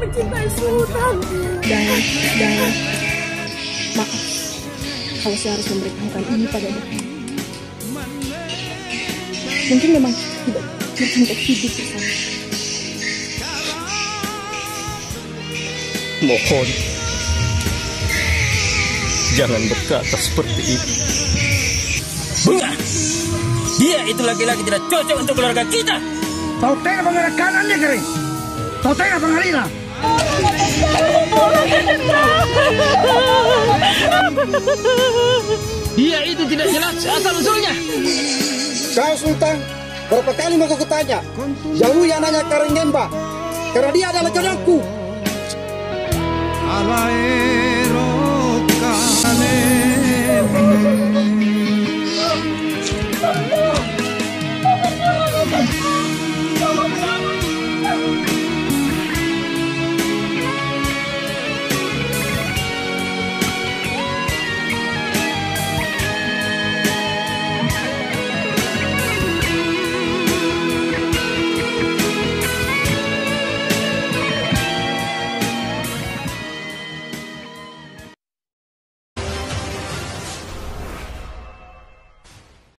mencintai Sultan. Dan maaf kalau saya harus memberitahukan ini padanya. Mungkin memang tidak untuk hidup bersama. Mohon, jangan berkata seperti itu. Bunga, dia itu laki-laki tidak cocok untuk keluarga kita. Tahu tengah pengarah kanannya kering. Tahu tengah pengarila. Dia itu tidak jelas asal usulnya. Kau Sultan, berapa kali mau aku tanya? Jauh yang nanya Kareng Ngemba, karena dia adalah jodohku. Ala